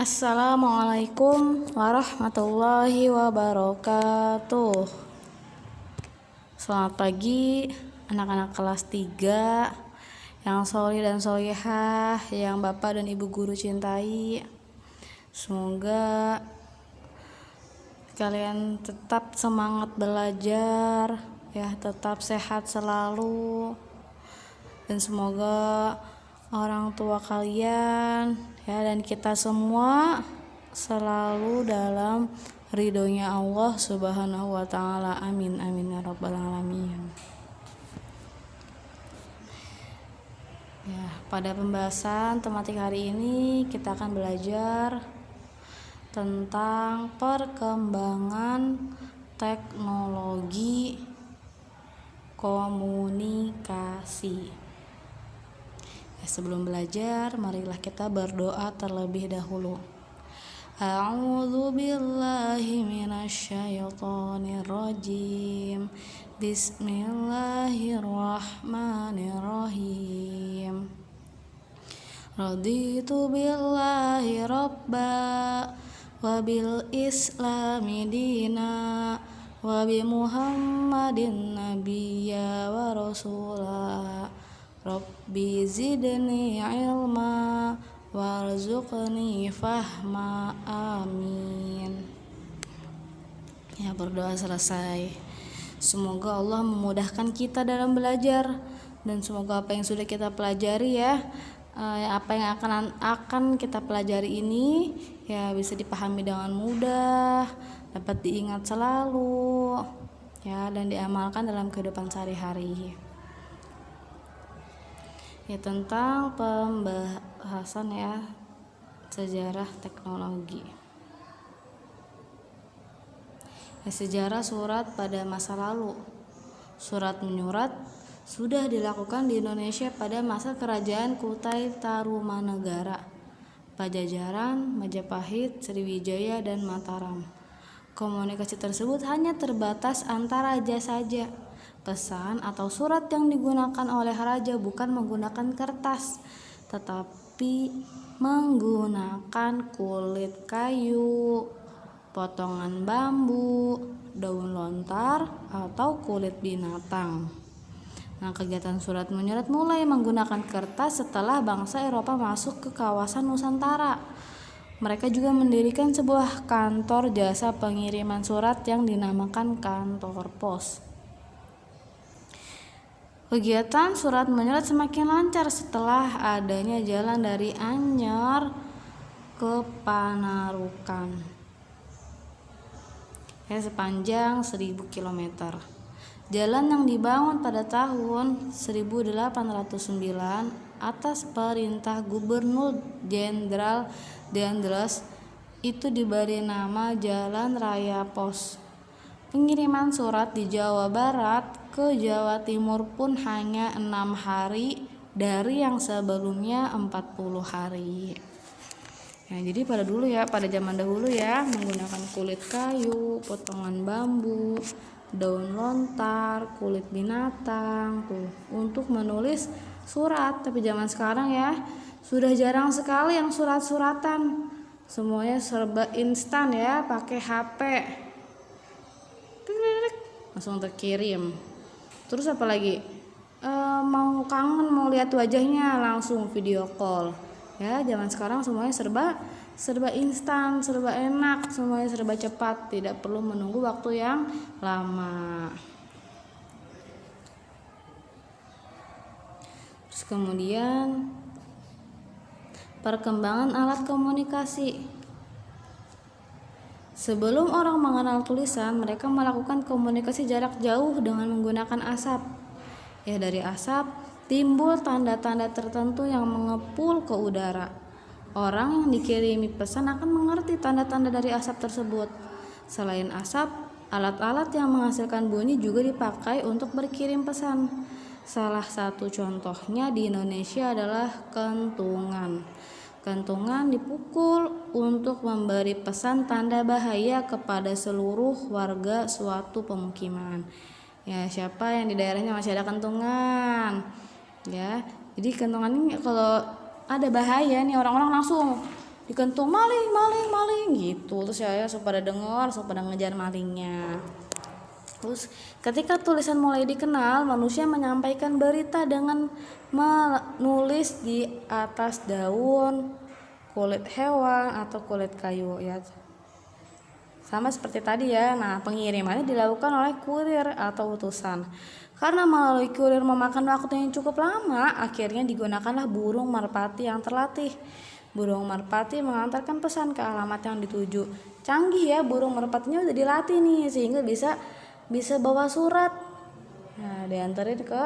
Assalamualaikum warahmatullahi wabarakatuh. Selamat pagi anak-anak kelas 3 yang sholih dan sholihah, yang Bapak dan Ibu guru cintai. Semoga kalian tetap semangat belajar, ya, tetap sehat selalu. Dan semoga orang tua kalian, ya, dan kita semua selalu dalam ridhonya Allah Subhanahu wa ta'ala. Amin amin ya rabbal alamin. Ya, pada pembahasan tematik hari ini kita akan belajar tentang perkembangan teknologi komunikasi. Sebelum belajar, marilah kita berdoa terlebih dahulu. A'udzu billahi minasyaitonir rajim. Bismillahirrahmanirrahim. Raditu billahi rabba wa bil islami dina wa bi Muhammadin nabiyya wa rasulah. Rabbi zidni ilma warzuqni fahma. Amin. Ya, berdoa selesai. Semoga Allah memudahkan kita dalam belajar, dan semoga apa yang sudah kita pelajari, ya, apa yang akan kita pelajari ini, ya, bisa dipahami dengan mudah, dapat diingat selalu, ya, dan diamalkan dalam kehidupan sehari-hari. Ya, tentang pembahasan, ya, sejarah teknologi. Ya, sejarah surat pada masa lalu. Surat menyurat sudah dilakukan di Indonesia pada masa kerajaan Kutai Tarumanegara, Pajajaran, Majapahit, Sriwijaya, dan Mataram. Komunikasi tersebut hanya terbatas antar raja saja. Pesan atau surat yang digunakan oleh raja bukan menggunakan kertas, tetapi menggunakan kulit kayu, potongan bambu, daun lontar, atau kulit binatang. Nah, kegiatan surat menyurat mulai menggunakan kertas setelah bangsa Eropa masuk ke kawasan Nusantara. Mereka juga mendirikan sebuah kantor jasa pengiriman surat yang dinamakan kantor pos. Kegiatan surat menyurat semakin lancar setelah adanya jalan dari Anyer ke Panarukan, ya, sepanjang 1000 km. Jalan yang dibangun pada tahun 1809 atas perintah Gubernur Jenderal Dendels itu diberi nama Jalan Raya Pos. Pengiriman surat di Jawa Barat ke Jawa Timur pun hanya 6 hari dari yang sebelumnya 40 hari. Ya, jadi pada zaman dahulu, ya, menggunakan kulit kayu, potongan bambu, daun lontar, kulit binatang untuk menulis surat. Tapi zaman sekarang, ya, sudah jarang sekali yang surat-suratan. Semuanya serba instan, ya, pakai HP. Langsung terkirim. Terus apa lagi? Mau kangen, mau lihat wajahnya, langsung video call. Ya, zaman sekarang semuanya serba instan, serba enak, semuanya serba cepat, tidak perlu menunggu waktu yang lama. Terus kemudian perkembangan alat komunikasi. Sebelum orang mengenal tulisan, mereka melakukan komunikasi jarak jauh dengan menggunakan asap. Ya, dari asap timbul tanda-tanda tertentu yang mengepul ke udara. Orang yang dikirimi pesan akan mengerti tanda-tanda dari asap tersebut. Selain asap, alat-alat yang menghasilkan bunyi juga dipakai untuk berkirim pesan. Salah satu contohnya di Indonesia adalah kentungan. Kentungan dipukul untuk memberi pesan tanda bahaya kepada seluruh warga suatu pemukiman. Ya, siapa yang di daerahnya masih ada kentungan? Ya, jadi kentungan ini kalau ada bahaya nih, orang-orang langsung dikentung, maling maling maling gitu. Terus ya supaya dengar, supaya ngejar malingnya. Terus ketika tulisan mulai dikenal, manusia menyampaikan berita dengan menulis di atas daun, kulit hewan atau kulit kayu ya. Sama seperti tadi ya. Nah, pengirimannya dilakukan oleh kurir atau utusan. Karena melalui kurir memakan waktu yang cukup lama, akhirnya digunakanlah burung merpati yang terlatih. Burung merpati mengantarkan pesan ke alamat yang dituju. Canggih ya, burung merpatinya udah dilatih nih sehingga bisa bawa surat. Nah, diantarin ke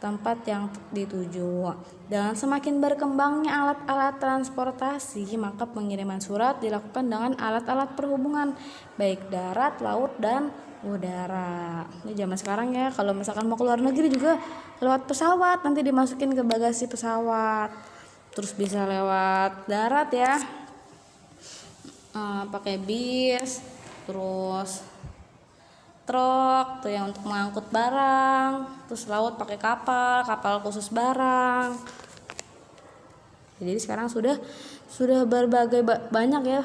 tempat yang dituju. Dan semakin berkembangnya alat-alat transportasi, maka pengiriman surat dilakukan dengan alat-alat perhubungan, baik darat, laut, dan udara. Ini zaman sekarang ya, kalau misalkan mau ke luar negeri juga lewat pesawat, nanti dimasukin ke bagasi pesawat. Terus bisa lewat darat ya, pakai bis, terus truk tuh yang untuk mengangkut barang, terus laut pakai kapal khusus barang. Jadi sekarang sudah banyak ya,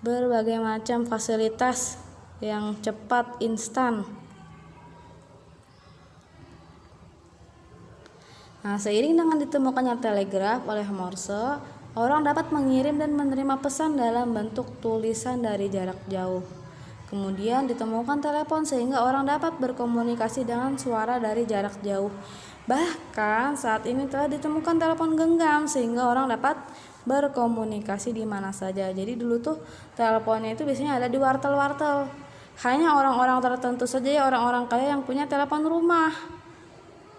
berbagai macam fasilitas yang cepat, instan. Nah, seiring dengan ditemukannya telegraf oleh Morse, orang dapat mengirim dan menerima pesan dalam bentuk tulisan dari jarak jauh. Kemudian ditemukan telepon sehingga orang dapat berkomunikasi dengan suara dari jarak jauh. Bahkan saat ini telah ditemukan telepon genggam sehingga orang dapat berkomunikasi di mana saja. Jadi dulu tuh teleponnya itu biasanya ada di wartel-wartel. Hanya orang-orang tertentu saja ya, orang-orang kaya yang punya telepon rumah.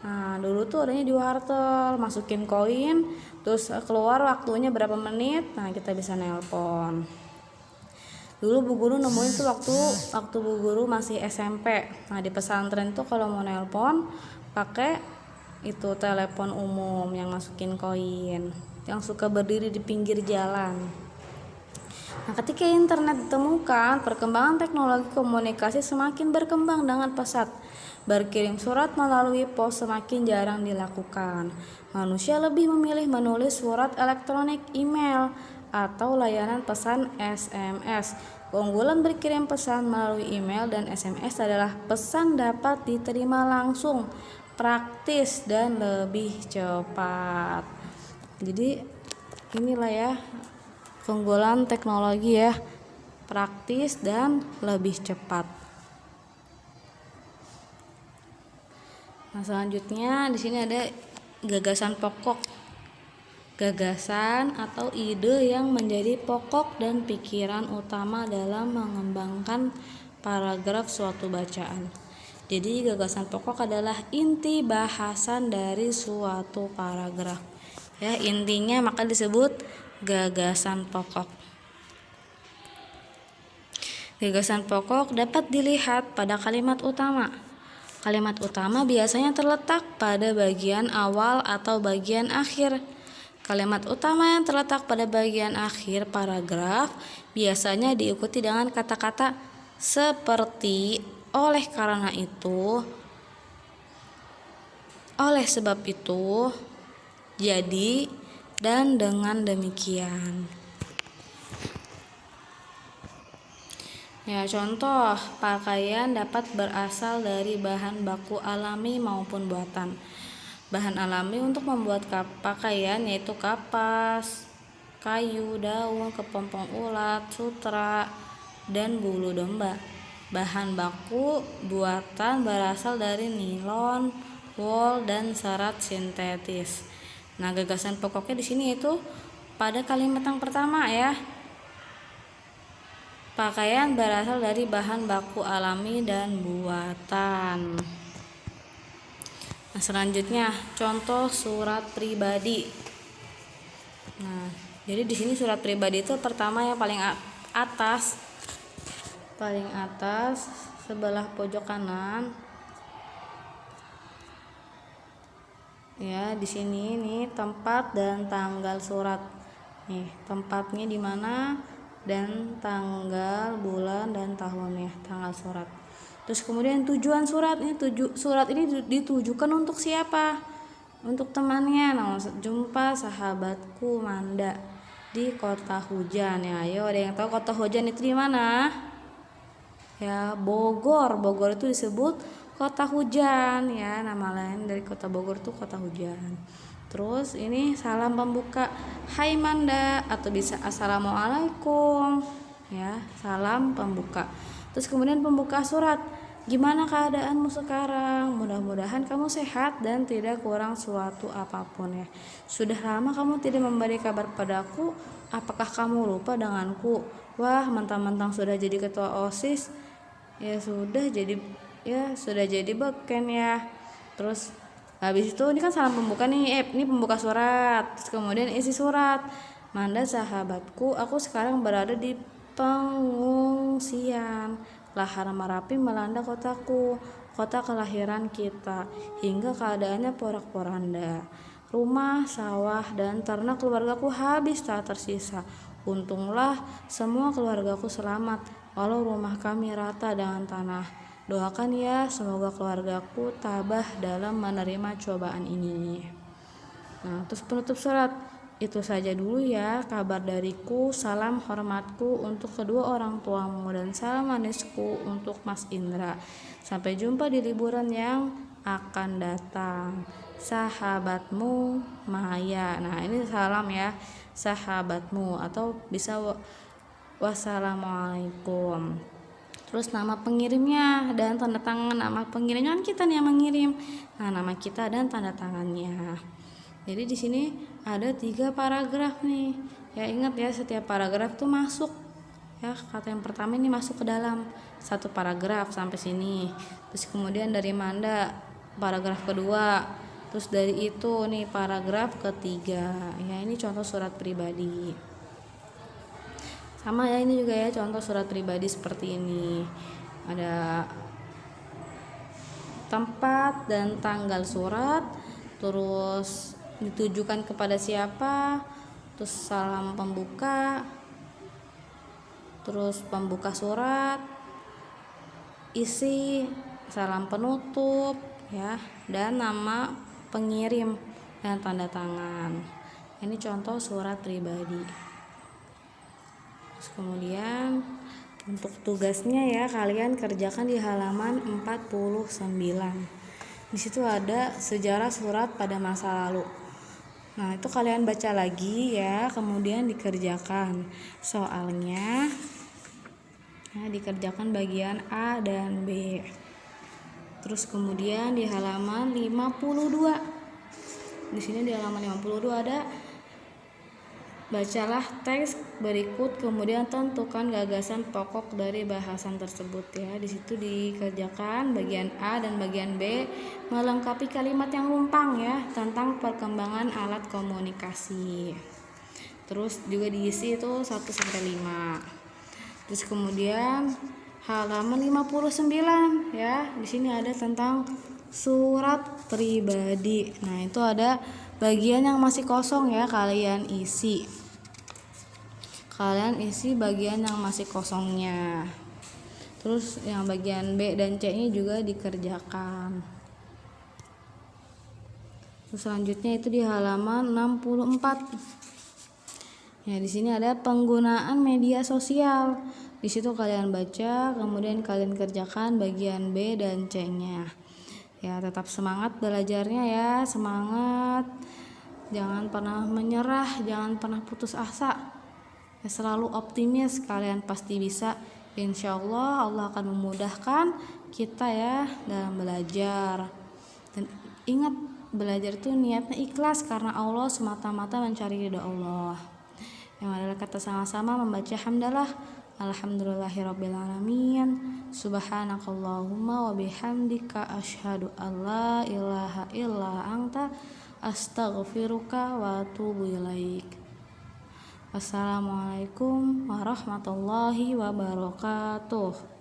Nah, dulu tuh adanya di wartel, masukin koin, terus keluar waktunya berapa menit, nah kita bisa nelpon. Dulu Bu Guru nemuin tuh waktu Bu Guru masih SMP. Nah, di pesantren tuh kalau mau nelpon pakai itu telepon umum yang masukin koin, yang suka berdiri di pinggir jalan. Nah, ketika internet ditemukan, perkembangan teknologi komunikasi semakin berkembang dengan pesat. Berkirim surat melalui pos semakin jarang dilakukan. Manusia lebih memilih menulis surat elektronik, email, atau layanan pesan SMS. Keunggulan berkirim pesan melalui email dan SMS adalah pesan dapat diterima langsung, praktis, dan lebih cepat. Jadi inilah ya keunggulan teknologi ya, praktis dan lebih cepat. Nah, selanjutnya di sini ada gagasan pokok. Gagasan atau ide yang menjadi pokok dan pikiran utama dalam mengembangkan paragraf suatu bacaan. Jadi gagasan pokok adalah inti bahasan dari suatu paragraf. Ya, intinya maka disebut gagasan pokok. Gagasan pokok dapat dilihat pada kalimat utama. Kalimat utama biasanya terletak pada bagian awal atau bagian akhir. Kalimat utama yang terletak pada bagian akhir paragraf biasanya diikuti dengan kata-kata seperti, oleh karena itu, oleh sebab itu, jadi, dan dengan demikian. Ya, contoh, pakaian dapat berasal dari bahan baku alami maupun buatan. Bahan alami untuk membuat pakaian yaitu kapas, kayu, daun, kepompong ulat, sutra, dan bulu domba. Bahan baku buatan berasal dari nilon, wol, dan serat sintetis. Nah, gagasan pokoknya di sini itu pada kalimat yang pertama ya. Pakaian berasal dari bahan baku alami dan buatan. Nah, selanjutnya contoh surat pribadi. Nah, jadi di sini surat pribadi itu pertama yang paling atas sebelah pojok kanan. Ya, di sini nih tempat dan tanggal surat. Nih, tempatnya di mana dan tanggal, bulan, dan tahunnya, tanggal surat. Terus kemudian tujuan surat ini, surat ini ditujukan untuk siapa? Untuk temannya. Nah, jumpa sahabatku Manda. di kota hujan. Ya, ayo ada yang tahu kota hujan itu di mana? Ya, Bogor. Bogor itu disebut kota hujan ya, nama lain dari kota Bogor itu kota hujan. Terus ini salam pembuka, hai Manda, atau bisa assalamualaikum ya, salam pembuka. Terus kemudian pembuka surat, gimana keadaanmu sekarang? Mudah-mudahan kamu sehat dan tidak kurang suatu apapun ya. Sudah lama kamu tidak memberi kabar padaku, apakah kamu lupa denganku? Wah, mentang-mentang sudah jadi ketua OSIS, ya sudah jadi beken ya. Terus habis itu ini kan salam pembuka nih, ini pembuka surat. Terus kemudian isi surat, Manda sahabatku, aku sekarang berada di pengungsian. Lahar Merapi melanda kotaku, kota kelahiran kita, hingga keadaannya porak-poranda. Rumah, sawah, dan ternak keluargaku habis tak tersisa. Untunglah semua keluargaku selamat, walau rumah kami rata dengan tanah. Doakan ya, semoga keluargaku tabah dalam menerima cobaan ini. Nah, terus penutup surat, itu saja dulu ya kabar dariku, salam hormatku untuk kedua orang tuamu dan salam manisku untuk Mas Indra. Sampai jumpa di liburan yang akan datang. Sahabatmu Maya. Nah, ini salam ya, sahabatmu, atau bisa wassalamualaikum. Terus nama pengirimnya dan tanda tangan. Nama pengirimnya kan kita nih yang mengirim. Nah, nama kita dan tanda tangannya. Jadi di sini ada 3 paragraf nih. Ya, ingat ya, setiap paragraf tuh masuk. Ya, kata yang pertama ini masuk ke dalam 1 paragraf sampai sini. Terus kemudian dari Manda paragraf kedua. Terus dari itu nih paragraf ketiga. Ya, ini contoh surat pribadi. Sama ya, ini juga ya contoh surat pribadi seperti ini. Ada tempat dan tanggal surat, terus ditujukan kepada siapa, terus salam pembuka, terus pembuka surat, isi, salam penutup ya, dan nama pengirim dan tanda tangan. Ini contoh surat pribadi. Terus kemudian untuk tugasnya ya, kalian kerjakan di halaman 49. Di situ ada sejarah surat pada masa lalu. Nah, itu kalian baca lagi ya, kemudian dikerjakan soalnya. Nah, dikerjakan bagian A dan B. Terus kemudian di halaman 52. Di sini di halaman 52 ada bacalah teks berikut, kemudian tentukan gagasan pokok dari bahasan tersebut ya. Di situ dikerjakan bagian A dan bagian B, melengkapi kalimat yang lumpang ya tentang perkembangan alat komunikasi. Terus juga diisi itu 1 sampai 5. Terus kemudian halaman 59 ya. Di sini ada tentang surat pribadi. Nah, itu ada bagian yang masih kosong ya, kalian isi bagian yang masih kosongnya. Terus yang bagian B dan C nya juga dikerjakan. Terus selanjutnya itu di halaman 64. Ya, di sini ada penggunaan media sosial. Di situ kalian baca, kemudian kalian kerjakan bagian B dan C nya. Ya, tetap semangat belajarnya ya, semangat, jangan pernah menyerah, jangan pernah putus asa ya, selalu optimis, kalian pasti bisa. Insya Allah akan memudahkan kita ya dalam belajar. Dan ingat, belajar itu niatnya ikhlas karena Allah, semata-mata mencari ridha Allah. Yang adalah kata sama-sama membaca hamdalah, alhamdulillahirrabbilalamin, subhanakallahumma wa bihamdika asyhadu alla ilaha illa anta astaghfiruka wa atubu ilaik. Wassalamualaikum warahmatullahi wabarakatuh.